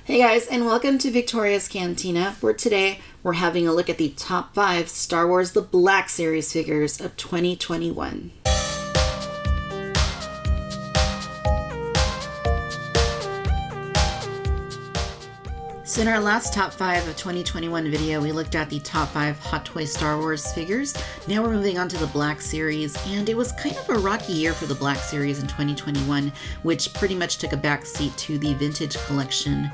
Hey guys, and welcome to Victoria's Cantina, where today we're having a look at the top 5 Star Wars The Black Series figures of 2021. So in our last top 5 of 2021 video, we looked at the top 5 Hot Toys Star Wars figures. Now we're moving on to the Black Series, and it was kind of a rocky year for the Black Series in 2021, which pretty much took a backseat to the vintage collection.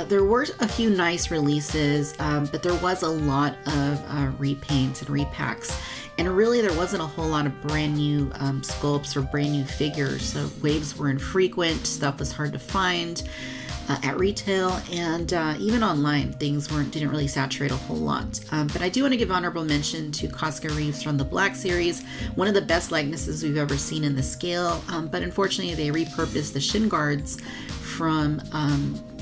There were a few nice releases, but there was a lot of repaints and repacks. And really there wasn't a whole lot of brand new sculpts or brand new figures. So waves were infrequent, stuff was hard to find. At retail and even online, things didn't really saturate a whole lot. But I do want to give honorable mention to Casca Reeves from the Black Series, one of the best likenesses we've ever seen in the scale. But unfortunately, they repurposed the shin guards from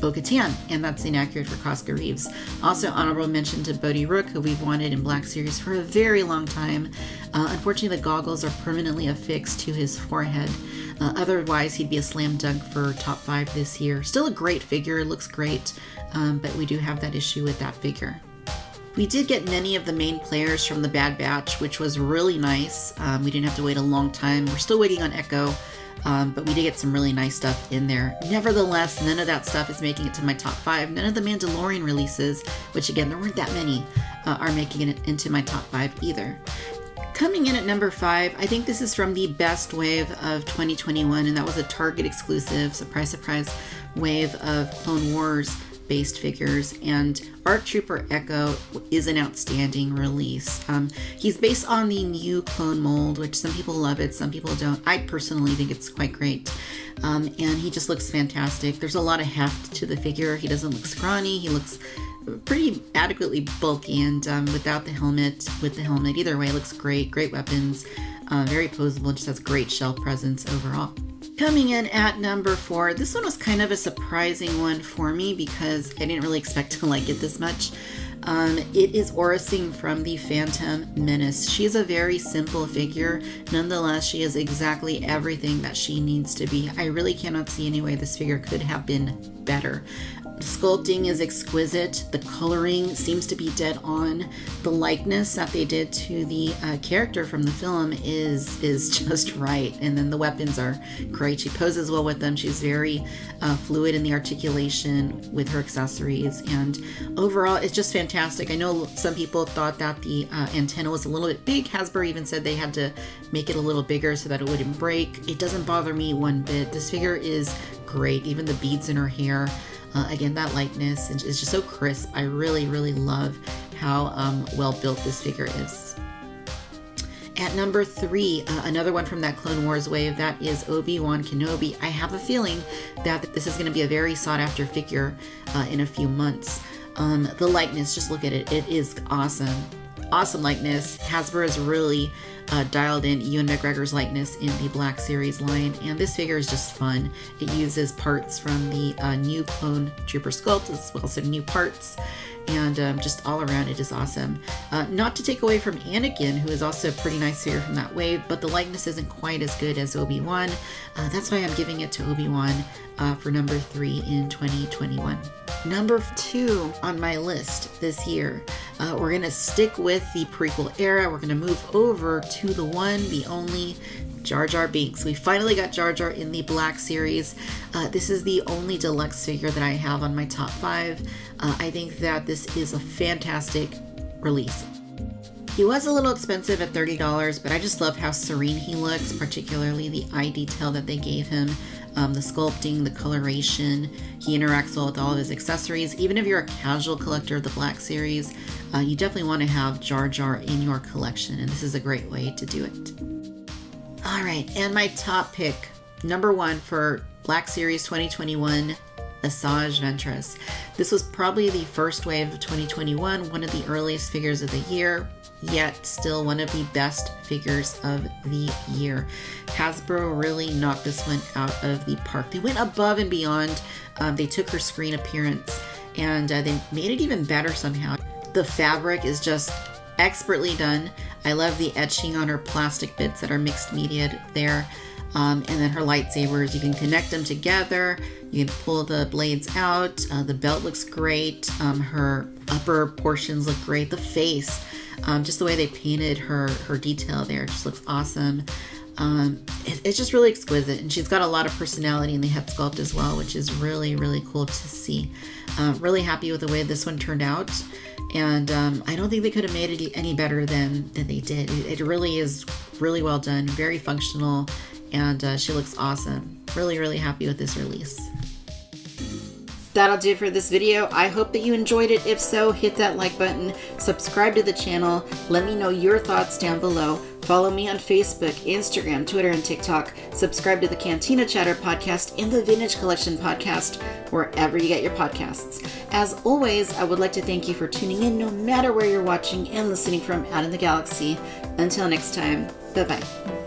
Bo-Katan, and that's inaccurate for Casca Reeves. Also, honorable mention to Bodhi Rook, who we've wanted in Black Series for a very long time. Unfortunately, the goggles are permanently affixed to his forehead. Otherwise, he'd be a slam dunk for top 5 this year. Still a great figure, looks great, but we do have that issue with that figure. We did get many of the main players from the Bad Batch, which was really nice. We didn't have to wait a long time. We're still waiting on Echo, but we did get some really nice stuff in there. Nevertheless, none of that stuff is making it to my top 5. None of the Mandalorian releases, which again, there weren't that many, are making it into my top 5 either. Coming in at number 5, I think this is from the best wave of 2021, and that was a Target exclusive, surprise, surprise, wave of Clone Wars based figures, and ARC Trooper Echo is an outstanding release. He's based on the new clone mold, which some people love it, some people don't. I personally think it's quite great, and he just looks fantastic. There's a lot of heft to the figure. He doesn't look scrawny. He looks pretty adequately bulky, and without the helmet, with the helmet, either way, looks great. Great weapons, very posable, just has great shelf presence overall. Coming in at number 4, this one was kind of a surprising one for me because I didn't really expect to like it this much. It is Aurra Sing from the Phantom Menace. She is a very simple figure. Nonetheless, she is exactly everything that she needs to be. I really cannot see any way this figure could have been better. The sculpting is exquisite. The coloring seems to be dead on. The likeness that they did to the character from the film is just right. And then the weapons are great. She poses well with them. She's very fluid in the articulation with her accessories. And overall, it's just fantastic. I know some people thought that the antenna was a little bit big. Hasbro even said they had to make it a little bigger so that it wouldn't break. It doesn't bother me one bit. This figure is great. Even the beads in her hair. Again, that likeness is just so crisp. I really, really love how well built this figure is. At number 3, another one from that Clone Wars wave, that is ObiWan Kenobi. I have a feeling that this is going to be a very sought after figure in a few months. The likeness, just look at it. It is awesome. Awesome likeness. Hasbro has really dialed in Ewan McGregor's likeness in the Black Series line, and this figure is just fun. It uses parts from the new Clone Trooper sculpt as well as some new parts, and just all around it is awesome. Not to take away from Anakin, who is also a pretty nice figure from that wave, but the likeness isn't quite as good as Obi-Wan. That's why I'm giving it to Obi-Wan for number 3 in 2021. Number 2 on my list this year, we're going to stick with the prequel era. We're going to move over to the one, the only JarJar Binks. We finally got JarJar in the Black Series. This is the only deluxe figure that I have on my top 5. I think that this is a fantastic release. He was a little expensive at $30, but I just love how serene he looks, particularly the eye detail that they gave him. The sculpting, the coloration, he interacts well with all of his accessories. Even if you're a casual collector of the Black Series, you definitely want to have JarJar in your collection, and this is a great way to do it. Alright, and my top pick, number 1 for Black Series 2021, Asajj Ventress. This was probably the first wave of 2021, one of the earliest figures of the year, yet still one of the best figures of the year. Hasbro really knocked this one out of the park. They went above and beyond. They took her screen appearance and they made it even better somehow. The fabric is just expertly done. I love the etching on her plastic bits that are mixed media there. And then her lightsabers, you can connect them together. You can pull the blades out. The belt looks great. Her upper portions look great. The face, just the way they painted her detail there just looks awesome. It's just really exquisite, and she's got a lot of personality in the head sculpt as well, which is really, really cool to see. Really happy with the way this one turned out, and I don't think they could have made it any better than they did. It really is really well done, very functional, and she looks awesome. Really, really happy with this release. That'll do it for this video. I hope that you enjoyed it. If so, hit that like button, subscribe to the channel, let me know your thoughts down below. Follow me on Facebook, Instagram, Twitter, and TikTok. Subscribe to the Cantina Chatter podcast and the Vintage Collection podcast, wherever you get your podcasts. As always, I would like to thank you for tuning in no matter where you're watching and listening from out in the galaxy. Until next time, bye-bye.